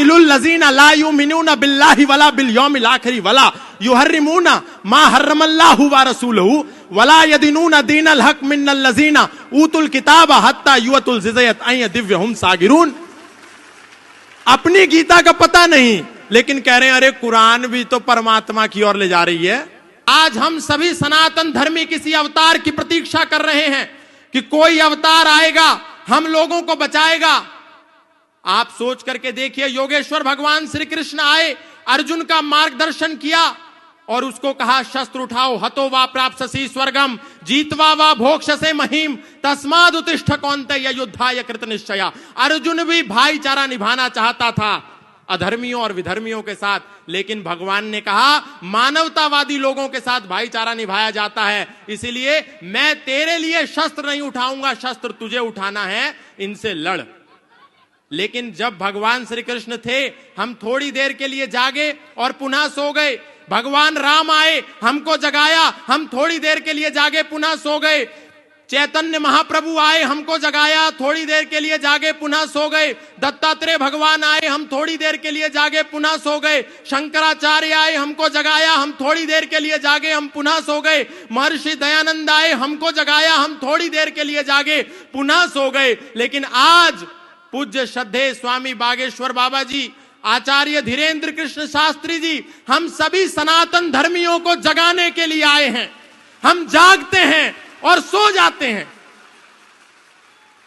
कातिलुल लजीना ला युमिनूना बिल्लाहि वला बिल यौमिल आखिर वला युहर्रिमूना मा हर्रमल्लाहु व रसूलुहु वला यदीनूना दीनल हक मिनल लजीना ऊतुल किताब हत्ता युअतुल जिज़यत अय दिव्यहुम सागिरून। अपनी गीता का पता नहीं, लेकिन कह रहे हैं अरे कुरान भी तो परमात्मा की ओर ले जा रही है। आज हम सभी सनातन धर्मी किसी अवतार की प्रतीक्षा कर रहे हैं कि कोई अवतार आएगा, हम लोगों को बचाएगा। आप सोच करके देखिए, योगेश्वर भगवान श्री कृष्ण आए, अर्जुन का मार्गदर्शन किया और उसको कहा शस्त्र उठाओ, हतो वा प्राप्स्यसि स्वर्गम जीतवा वा भोक्ष्यसे महीम तस्माद् उत्तिष्ठ कौन्तेय युद्धाय कृत निश्चया। अर्जुन भी भाईचारा निभाना चाहता था अधर्मियों और विधर्मियों के साथ, लेकिन भगवान ने कहा मानवतावादी लोगों के साथ भाईचारा निभाया जाता है, इसीलिए मैं तेरे लिए शस्त्र नहीं उठाऊंगा, शस्त्र तुझे उठाना है, इनसे लड़। लेकिन जब भगवान श्री कृष्ण थे, हम थोड़ी देर के लिए जागे और पुनः सो गए। भगवान राम आए, हमको जगाया, हम थोड़ी देर के लिए जागे, पुनः सो गए। चैतन्य महाप्रभु आए, हमको जगाया, थोड़ी देर के लिए जागे, पुनः सो गए। दत्तात्रेय भगवान आए, हम थोड़ी देर के लिए जागे, पुनः सो गए। शंकराचार्य आए, हमको जगाया, हम थोड़ी देर के लिए जागे, हम पुनः सो गए। महर्षि दयानंद आए, हमको जगाया, हम थोड़ी देर के लिए जागे, पुनः सो गए। लेकिन आज पूज्य श्रद्धेय स्वामी बागेश्वर बाबा जी, आचार्य धीरेन्द्र कृष्ण शास्त्री जी, हम सभी सनातन धर्मियों को जगाने के लिए आए हैं। हम जागते हैं और सो जाते हैं।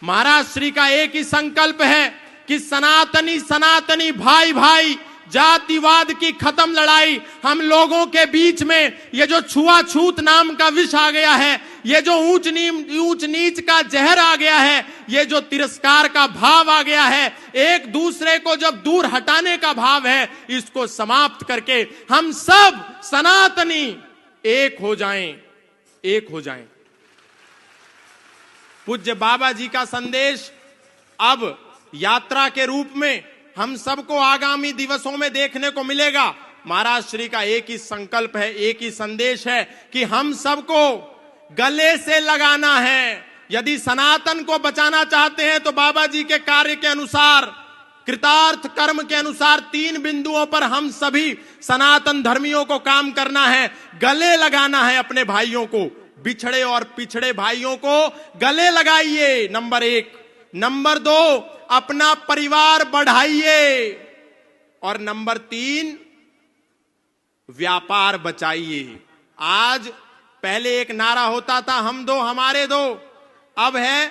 महाराज श्री का एक ही संकल्प है कि सनातनी सनातनी भाई भाई, जातिवाद की खत्म लड़ाई। हम लोगों के बीच में ये जो छुआछूत नाम का विष आ गया है, ये जो ऊंच नीच का जहर आ गया है, ये जो तिरस्कार का भाव आ गया है, एक दूसरे को जब दूर हटाने का भाव है, इसको समाप्त करके हम सब सनातनी एक हो जाएं, एक हो जाएं। पूज्य बाबा जी का संदेश अब यात्रा के रूप में हम सबको आगामी दिवसों में देखने को मिलेगा। महाराज श्री का एक ही संकल्प है, एक ही संदेश है कि हम सबको गले से लगाना है। यदि सनातन को बचाना चाहते हैं तो बाबा जी के कार्य के अनुसार, कृतार्थ कर्म के अनुसार 3 बिंदुओं पर हम सभी सनातन धर्मियों को काम करना है। गले लगाना है अपने भाइयों को, बिछड़े और पिछड़े भाइयों को गले लगाइए, नंबर 1। नंबर 2, अपना परिवार बढ़ाइए, और नंबर 3, व्यापार बचाइए। आज पहले एक नारा होता था, हम दो हमारे दो, अब है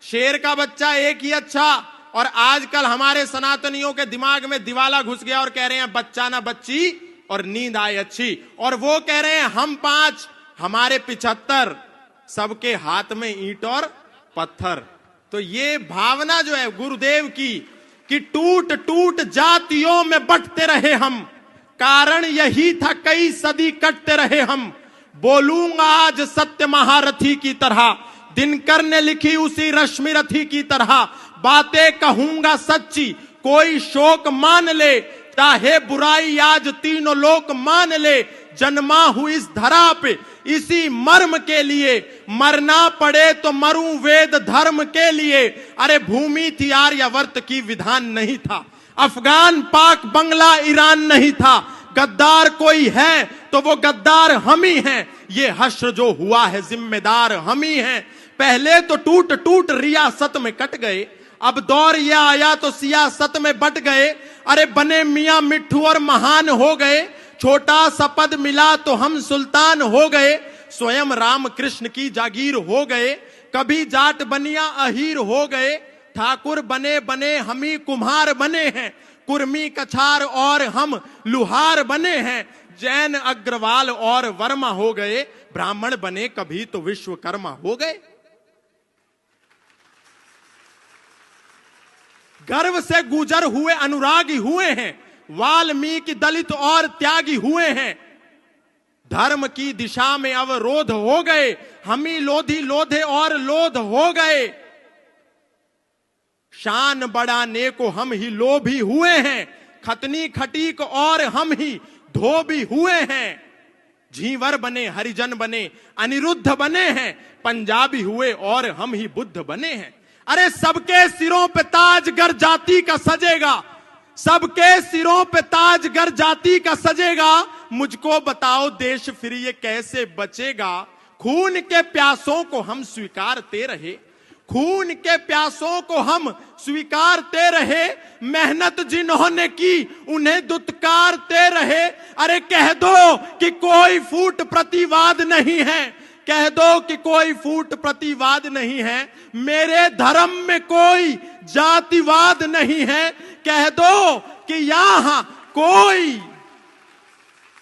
शेर का बच्चा एक ही अच्छा। और आजकल हमारे सनातनियों के दिमाग में दिवाला घुस गया और कह रहे हैं बच्चा ना बच्ची और नींद आए अच्छी। और वो कह रहे हैं हम 5 हमारे 75, सबके हाथ में ईंट और पत्थर। तो ये भावना जो है गुरुदेव की कि टूट टूट जातियों में बंटते रहे हम, कारण यही था कई सदी कटते रहे हम। बोलूंगा आज सत्य महारथी की तरह, दिनकर ने लिखी उसी रश्मि रथी की तरह। बातें कहूंगा सच्ची, कोई शोक मान ले, चाहे बुराई आज तीनों लोक मान ले। जन्मा हूं इस धरा पे इसी मर्म के लिए, मरना पड़े तो मरूं वेद धर्म के लिए। अरे भूमि थी आर्यावर्त की, विधान नहीं था। अफगान पाक बंगला ईरान नहीं था। गद्दार कोई है तो वो गद्दार हम ही हैं। ये हश्र जो हुआ है जिम्मेदार हम ही हैं। पहले तो टूट टूट रियासत में कट गए, अब दौर यह आया तो सियासत में बट गए। अरे बने मियां मिट्ठू और महान हो गए, छोटा सा पद मिला तो हम सुल्तान हो गए। स्वयं राम कृष्ण की जागीर हो गए, कभी जाट बनिया अहीर हो गए। ठाकुर बने बने हम ही कुम्हार बने हैं, कुर्मी कछार और हम लुहार बने हैं। जैन अग्रवाल और वर्मा हो गए, ब्राह्मण बने कभी तो विश्वकर्मा हो गए। गर्व से गुजर हुए अनुरागी हुए हैं, वाल्मीकि दलित और त्यागी हुए हैं। धर्म की दिशा में अवरोध हो गए, हम ही लोधी लोधे और लोध हो गए। शान बढ़ाने को हम ही लोभी हुए हैं, खतनी खटीक और हम ही धोबी हुए हैं। झींवर बने हरिजन बने अनिरुद्ध बने हैं, पंजाबी हुए और हम ही बुद्ध बने हैं। अरे सबके सिरों पे ताज गर जाति का सजेगा, सबके सिरों पे ताज गर जाति का सजेगा, मुझको बताओ देश फिर ये कैसे बचेगा। खून के प्यासों को हम स्वीकारते रहे, खून के प्यासों को हम स्वीकारते रहे, मेहनत जिन्होंने की उन्हें दुत्कारते रहे। अरे कह दो कि कोई फूट प्रतिवाद नहीं है, कह दो कि कोई फूट प्रतिवाद नहीं है, मेरे धर्म में कोई जातिवाद नहीं है। कह दो कि यहां कोई,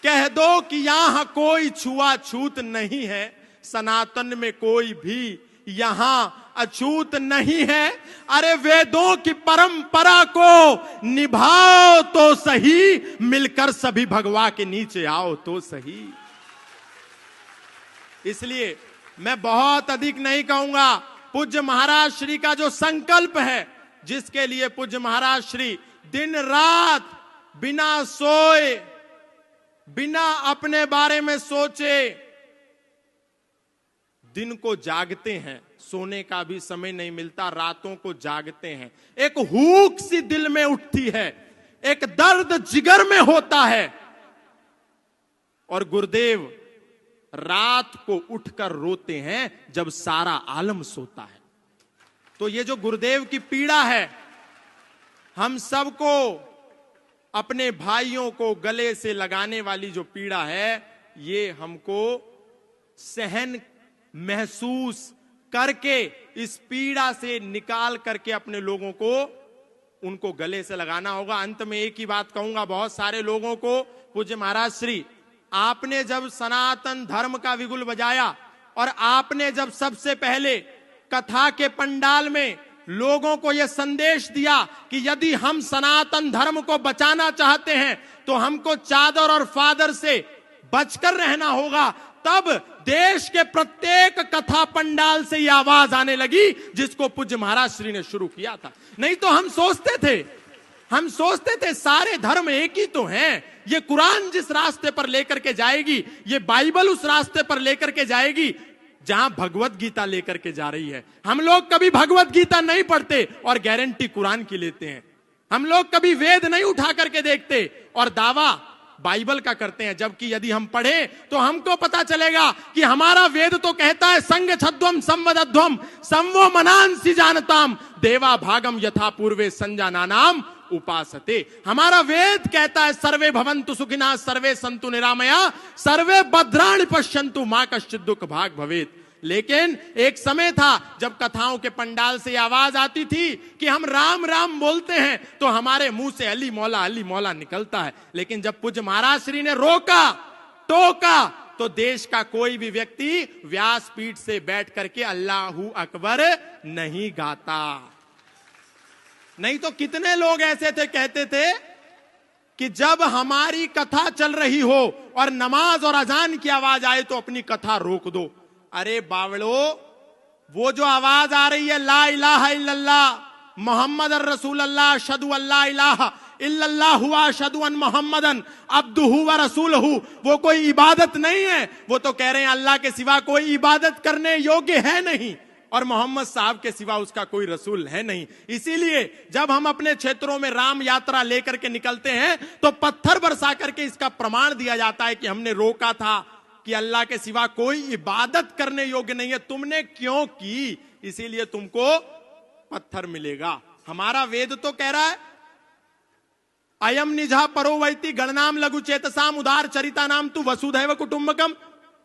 कह दो कि यहां कोई छुआछूत नहीं है, सनातन में कोई भी यहां अछूत नहीं है। अरे वेदों की परंपरा को निभाओ तो सही, मिलकर सभी भगवा के नीचे आओ तो सही। इसलिए मैं बहुत अधिक नहीं कहूंगा, पूज्य महाराज श्री का जो संकल्प है, जिसके लिए पूज्य महाराज श्री दिन रात बिना सोए, बिना अपने बारे में सोचे दिन को जागते हैं, सोने का भी समय नहीं मिलता, रातों को जागते हैं। एक हूक सी दिल में उठती है, एक दर्द जिगर में होता है, और गुरुदेव रात को उठकर रोते हैं जब सारा आलम सोता है। तो ये जो गुरुदेव की पीड़ा है, हम सबको, अपने भाइयों को गले से लगाने वाली जो पीड़ा है, ये हमको सहन महसूस करके इस पीड़ा से निकाल करके अपने लोगों को, उनको गले से लगाना होगा। अंत में एक ही बात कहूंगा बहुत सारे लोगों को, पूज्य महाराज श्री, आपने जब सनातन धर्म का विगुल बजाया और आपने जब सबसे पहले कथा के पंडाल में लोगों को यह संदेश दिया कि यदि हम सनातन धर्म को बचाना चाहते हैं तो हमको चादर और फादर से बचकर रहना होगा, तब देश के प्रत्येक कथा पंडाल से यह आवाज आने लगी जिसको पूज्य महाराज श्री ने शुरू किया था। नहीं तो हम सोचते थे सारे धर्म एक ही तो हैं, ये कुरान जिस रास्ते पर लेकर के जाएगी, ये बाइबल उस रास्ते पर लेकर के जाएगी जहां भगवत गीता लेकर के जा रही है। हम लोग कभी भगवत गीता नहीं पढ़ते और गारंटी कुरान की लेते हैं। हम लोग कभी वेद नहीं उठा करके देखते और दावा बाइबल का करते हैं, जबकि यदि हम पढ़े तो हमको पता चलेगा कि हमारा वेद तो कहता है संग छद्वम संवदध्वम संवो मनांसि जानताम देवा भागम यथा पूर्वे संजानानाम उपासते। हमारा वेद कहता है सर्वे भवन्तु सुखिनः सर्वे सन्तु निरामया सर्वे भद्राणि पश्यन्तु मा कश्चित् दुःख भाग भवेत्। लेकिन एक समय था जब कथाओं के पंडाल से आवाज आती थी कि हम राम राम बोलते हैं तो हमारे मुंह से अली मौला निकलता है। लेकिन जब पूज्य महाराज श्री ने रोका टोका तो देश का कोई भी व्यक्ति व्यासपीठ से बैठ करके अल्लाहू अकबर नहीं गाता। नहीं तो कितने लोग ऐसे थे, कहते थे कि जब हमारी कथा चल रही हो और नमाज और अजान की आवाज आए तो अपनी कथा रोक दो। अरे बावड़ो, वो जो आवाज आ रही है ला इलाहा इल्लल्लाह मोहम्मद रसूल अल्लाह अशहदु अल्ला इलाहा इल्लल्लाह हुआ अशहदु अन मोहम्मदन अब्दुहु व रसूलहु, वो कोई इबादत नहीं है। वो तो कह रहे हैं अल्लाह के सिवा कोई इबादत करने योग्य है नहीं और मोहम्मद साहब के सिवा उसका कोई रसूल है नहीं। इसीलिए जब हम अपने क्षेत्रों में राम यात्रा लेकर के निकलते हैं तो पत्थर बरसा करके इसका प्रमाण दिया जाता है कि हमने रोका था कि अल्लाह के सिवा कोई इबादत करने योग्य नहीं है, तुमने क्यों की, इसीलिए तुमको पत्थर मिलेगा। हमारा वेद तो कह रहा है अयम निजा परो वैति गणनाम लघु चेतसाम उदार चरिता नाम तु वसुधैव कुटुंबकम।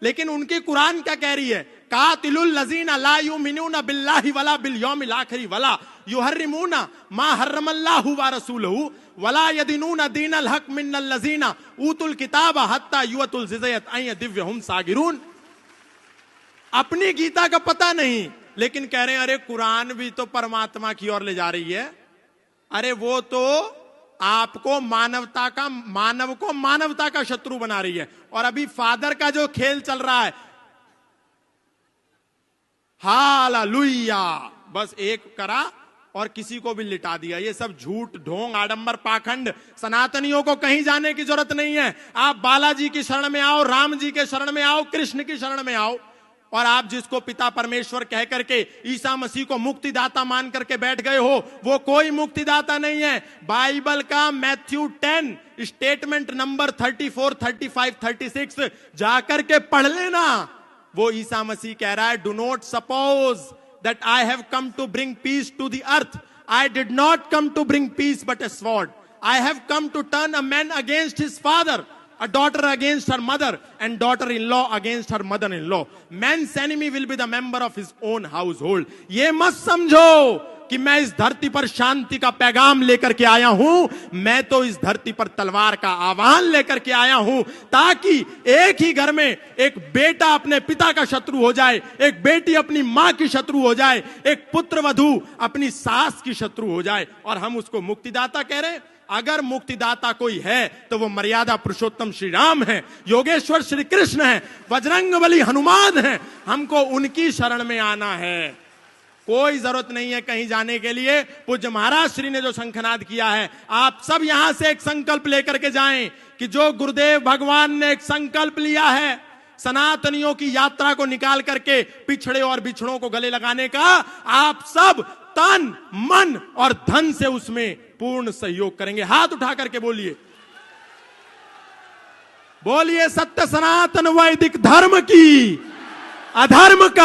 लेकिन उनकी कुरान क्या कह रही है, कातिलुल लजीना ला युमिनूना बिल्लाहि वला बिल यौमिल आखिर वला युहर्रिमूना मा हर्रमल्लाहु व रसूलहु वला यदीनूना दीनल हक मिनल लजीना ऊतुल किताब हत्ता युअतुल जिज़यत अय दिव्यहुम सागिरून। अपनी गीता का पता नहीं, लेकिन कह रहे हैं अरे कुरान भी तो परमात्मा की ओर ले जा रही है। अरे वो तो आपको मानवता का शत्रु बना रही है। और अभी फादर का जो खेल चल रहा है, हालेलुया, बस एक करा और किसी को भी लिटा दिया। ये सब झूठ ढोंग आडंबर पाखंड, सनातनियों को कहीं जाने की जरूरत नहीं है। आप बालाजी की शरण में आओ, राम जी के शरण में आओ, कृष्ण की शरण में आओ। और आप जिसको पिता परमेश्वर कह करके ईसा मसीह को मुक्तिदाता मान करके बैठ गए हो, वो कोई मुक्तिदाता नहीं है। बाइबल का मैथ्यू 10 स्टेटमेंट नंबर 34, 35, 36 जाकर के पढ़ लेना। वो ईसा मसीह कह रहा है, do not suppose that I have come to bring peace to the earth, I did not come to bring peace but a sword, I have come to turn a man against his father, a daughter against her mother, and daughter-in-law against her mother-in-law. Man's enemy will be the member of his own household. ये मत समझो कि मैं इस धरती पर शांति का पैगाम लेकर के आया हूं, मैं तो इस धरती पर तलवार का आह्वान लेकर के आया हूं, ताकि एक ही घर में एक बेटा अपने पिता का शत्रु हो जाए, एक बेटी अपनी मां की शत्रु हो जाए, एक पुत्र वधू अपनी सास की शत्रु हो जाए, और हम उसको मुक्तिदाता कह रहे हैं। अगर मुक्तिदाता कोई है तो वो मर्यादा पुरुषोत्तम श्री राम है, योगेश्वर श्री कृष्ण है, बजरंगबली हनुमान है। हमको उनकी शरण में आना है, कोई जरूरत नहीं है कहीं जाने के लिए। पूज्य महाराज श्री ने जो शंखनाद किया है, आप सब यहां से एक संकल्प लेकर के जाएं कि जो गुरुदेव भगवान ने एक संकल्प लिया है सनातनियों की यात्रा को निकाल करके पिछड़े और बिछड़ों को गले लगाने का, आप सब तन मन और धन से उसमें पूर्ण सहयोग करेंगे। हाथ उठा करके बोलिए, बोलिए सत्य सनातन वैदिक धर्म की, अधर्म का